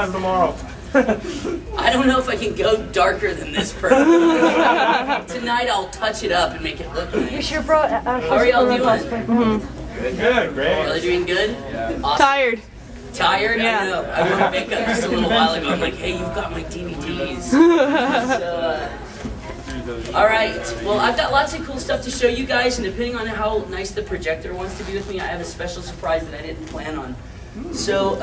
time tomorrow. I don't know if I can go darker than this Tonight I'll touch it up and make it look nice. You sure brought How are y'all doing? Good, great. Y'all doing good? Yeah. Awesome. Tired. Tired? Yeah. I know. I wrote makeup just a little while ago. I'm like, hey, you've got my DVDs. So, all right. Well, I've got lots of cool stuff to show you guys, and depending on how nice the projector wants to be with me, I have a special surprise that I didn't plan on. So,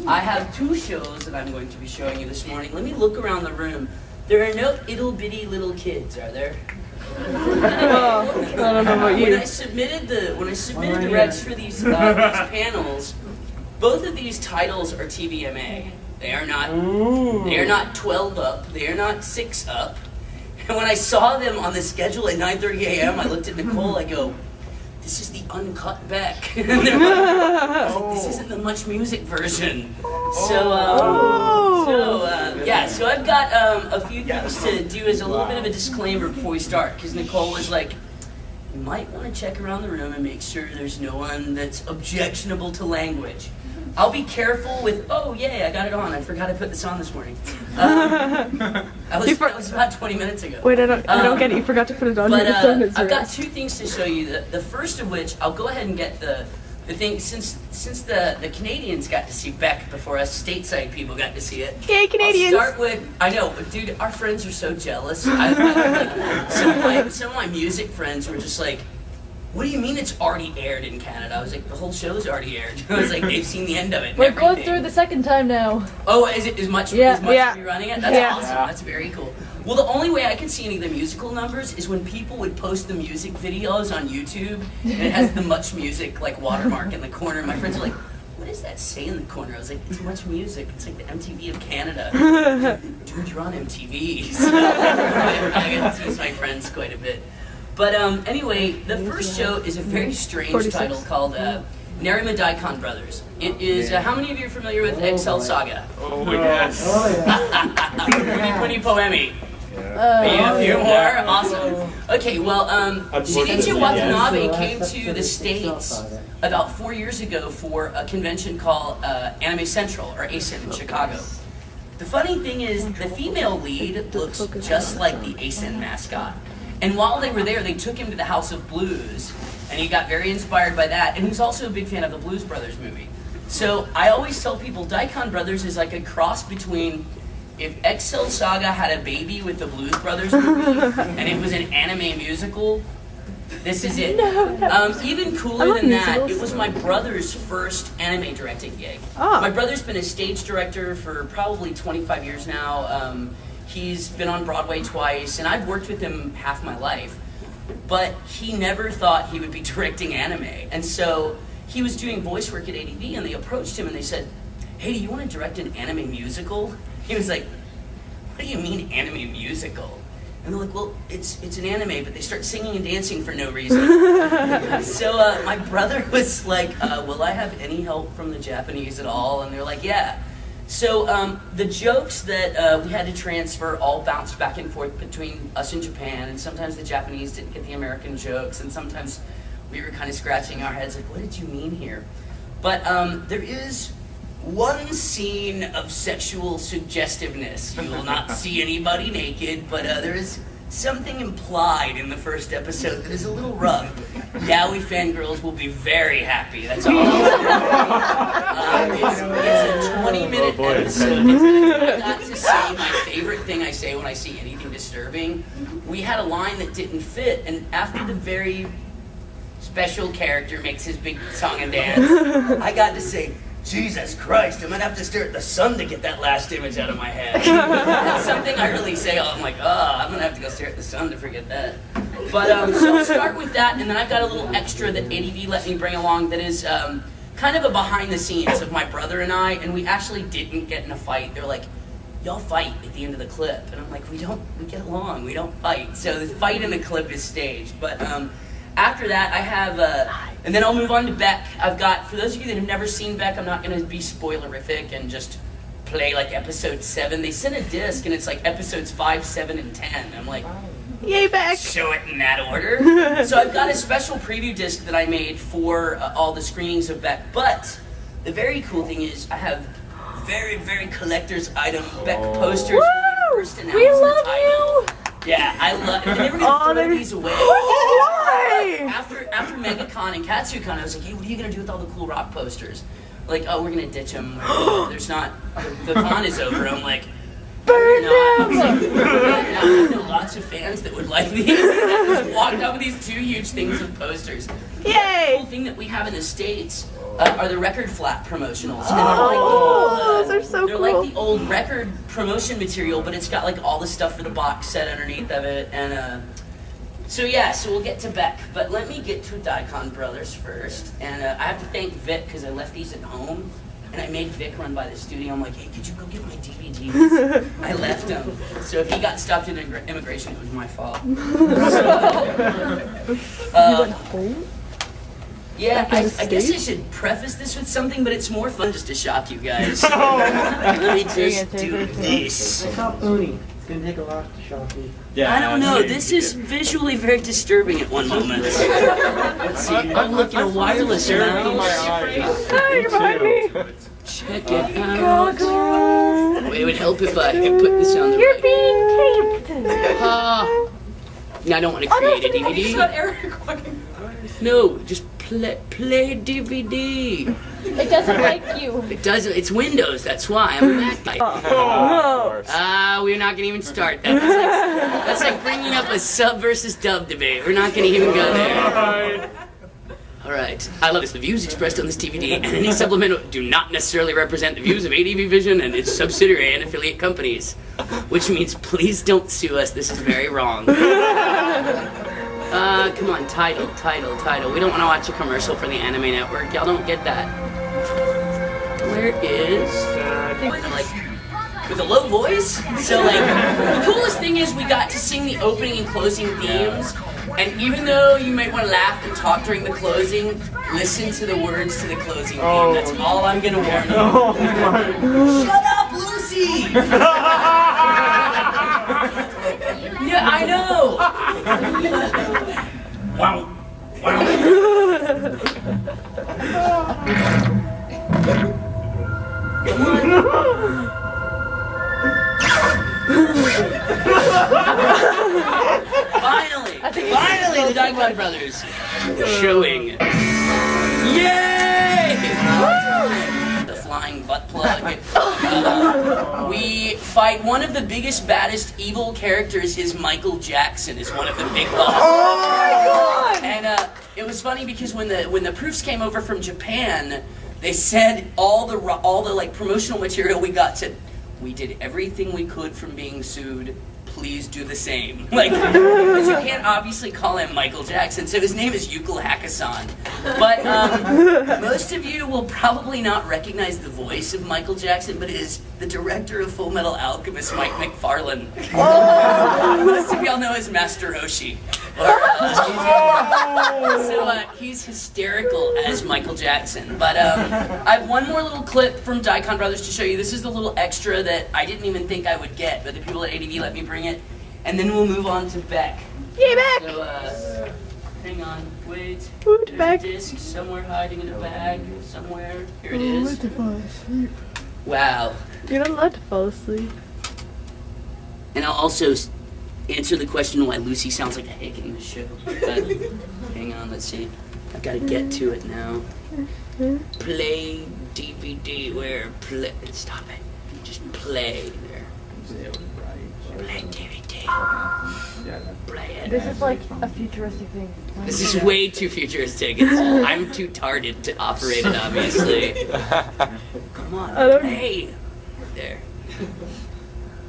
I have 2 shows that I'm going to be showing you this morning. Let me look around the room. There are no ittle bitty little kids, are there? Oh, I don't know about you. When I submitted the recs for these panels, both of these titles are TVMA. They are not 12 up. They are not 6 up. And when I saw them on the schedule at 9:30 a.m., I looked at Nicole. I go, "This is the uncut Beck." And they're like, "This isn't the Much Music version." So I've got a few things to do as a little bit of a disclaimer before we start, because Nicole was like, "You might want to check around the room and make sure there's no one that's objectionable to language." I'll be careful with, oh yay, I got it on. I forgot I put this on this morning. That was about 20 minutes ago. Wait, I don't get it. You forgot to put it on. But I've got 2 things to show you. The first of which, I'll go ahead and get the thing, since the Canadians got to see Beck before us stateside people got to see it. Yay, Canadians! I'll start with, I know, but dude, our friends are so jealous. Some of my music friends were just like, "What do you mean it's already aired in Canada?" I was like, "The whole show's already aired." I was like, "They've seen the end of it." We're going through the second time now. Oh, is much rerunning it? That's awesome. Yeah. That's very cool. Well, the only way I can see any of the musical numbers is when people would post the music videos on YouTube, and it has the Much Music like watermark in the corner. My friends are like, "What does that say in the corner?" I was like, "It's Much Music. It's like the MTV of Canada." Dude, you're on MTV. So I get to tease my friends quite a bit. But anyway, the first show is a very strange title called Narima Ai-kon Brothers. It is, how many of you are familiar with Excel Saga? Oh, yes. Pretty poemy. A few more? Awesome. Okay, well, Shinichi Watanabe came to the States about 4 years ago for a convention called Anime Central, or ASIN in Chicago. The funny thing is, the female lead looks just like the ASIN mascot. And while they were there, they took him to the House of Blues, and he got very inspired by that. And he's also a big fan of the Blues Brothers movie. So I always tell people, Ai-kon Brothers is like a cross between if Excel Saga had a baby with the Blues Brothers movie, and it was an anime musical. This is it. Even cooler than that, it was my brother's first anime directing gig. My brother's been a stage director for probably 25 years now. He's been on Broadway twice, and I've worked with him half my life. But he never thought he would be directing anime. And so he was doing voice work at ADV, and they approached him and they said, "Hey, do you want to direct an anime musical?" He was like, "What do you mean anime musical?" And they're like, "Well, it's an anime, but they start singing and dancing for no reason." So my brother was like, "Will I have any help from the Japanese at all?" And they're like, "Yeah." So the jokes that we had to transfer all bounced back and forth between us and Japan, and sometimes the Japanese didn't get the American jokes, and sometimes we were kind of scratching our heads like, what did you mean here? But there is one scene of sexual suggestiveness. You will not see anybody naked, but there is something implied in the first episode that is a little rough. Yaoi fangirls will be very happy. That's all. It's a 20-minute episode. I got to say my favorite thing I say when I see anything disturbing. We had a line that didn't fit, and after the very special character makes his big song and dance, I got to say, "Jesus Christ, I'm gonna have to stare at the sun to get that last image out of my head." That's something I really say. I'm like, I'm gonna have to go stare at the sun to forget that. But so I'll start with that, and then I've got a little extra that ADV let me bring along that is kind of a behind the scenes of my brother and I, and we actually didn't get in a fight. They're like, "Y'all fight at the end of the clip," and I'm like, we get along, we don't fight. So the fight in the clip is staged, but after that, I have, and then I'll move on to Beck. I've got, for those of you that have never seen Beck, I'm not going to be spoilerific and just play like episode 7. They sent a disc and it's like episodes 5, 7, and 10. I'm like, yay, Beck! Show it in that order. So I've got a special preview disc that I made for all the screenings of Beck. But the very cool thing is I have very, very collector's item Beck posters. When we first announced We the love title. you! Yeah, I love. They're never gonna throw these away. Why? After MegaCon and KatsuCon, I was like, hey, what are you gonna do with all the cool rock posters? Like, oh, we're gonna ditch them. There's not. The con is over. I'm like, Burn not. them! I know lots of fans that would like these. I just walked up with these 2 huge things of posters. The Yay! whole thing that we have in the States are the record flat promotionals. And Oh, those are so they're cool. like the old record promotion material, but it's got like all the stuff for the box set underneath of it. And so yeah, so we'll get to Beck, but let me get to Daikon Brothers first. And I have to thank Vic because I left these at home, and I made Vic run by the studio. I'm like, hey, could you go get my DVDs? I left them. So if he got stopped in immigration, it was my fault. You went home? Yeah, Back in the I guess I States? should preface this with something, but it's more fun just to shock you guys. Let me just do this. It's not Pony. It's gonna take a lot to shock you. Yeah, I don't know, this is visually very disturbing at one moment. Let's see, I'm looking at a wireless mouse. Ah, you're behind me! Check it out. It would help if I put this on the You're right. being taped! Now I don't want to create a DVD. No, just play DVD. It doesn't like you. It doesn't. It's Windows. That's why I'm a Mac guy. Oh. We're not gonna even start that. That's like bringing up a sub versus dub debate. We're not gonna even go there. All right. I love this. The views expressed on this DVD and any supplemental do not necessarily represent the views of ADV Vision and its subsidiary and affiliate companies, which means please don't sue us. This is very wrong. Come on, title. We don't want to watch a commercial for the Anime Network. Y'all don't get that. Where is... with a low voice? So, like, the coolest thing is we got to sing the opening and closing themes, and even though you might want to laugh and talk during the closing, listen to the words to the closing theme. That's all I'm gonna warn you. Shut up, Lucy! Yeah, I know! Wow. Finally, the Daikon Brothers showing. Yay! The flying butt plug. We fight one of the biggest, baddest, evil characters. Is Michael Jackson is one of the big bosses. Oh my god! And it was funny because when the proofs came over from Japan, they said all the like promotional material we got said, we did everything we could from being sued. Please do the same. Like, because you can't obviously call him Michael Jackson, so his name is Yukil Hakasan. But most of you will probably not recognize the voice of Michael Jackson, but it is the director of Full Metal Alchemist, Mike McFarlane. Most of y'all know as Master Roshi. So he's hysterical as Michael Jackson. But I have one more little clip from Daikon Brothers to show you. This is the little extra that I didn't even think I would get, but the people at ADV let me bring it. And then we'll move on to Beck. Yay, Beck! So, hang on, wait. Woot, There's Beck. a disc somewhere hiding in a bag somewhere. Here it is. to fall asleep. Wow. You're not allowed to fall asleep. And I'll also answer the question why Lucy sounds like a hick in the show. But hang on, let's see. I've got to get to it now. Play DVD. Where? Play. Stop it. Just play there. Play DVD. Play it. This is like a futuristic thing. This is way too futuristic. I'm too tarded to operate it, obviously. Come on, play. There.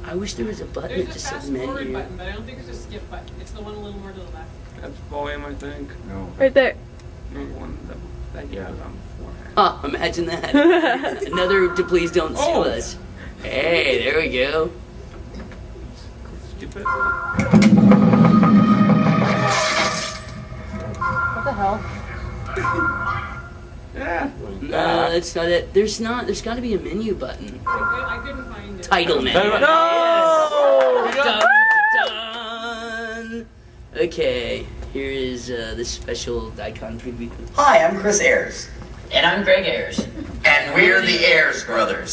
I wish there was a button that There's a just said fast forward menu. button, but I don't think there's a skip button. It's the one a little more to the left. That's volume, I think. No. Right there. The one that you have on beforehand. Oh, imagine that. Another to please don't sue us. Hey, there we go. Skip it. What the hell? Yeah. No, that's not it. There's got to be a menu button. I couldn't find it. Title menu. No! Dun, dun. Okay, here is the special Daikon preview. Hi, I'm Chris Ayers. And I'm Greg Ayers. And we're the Ayers Brothers.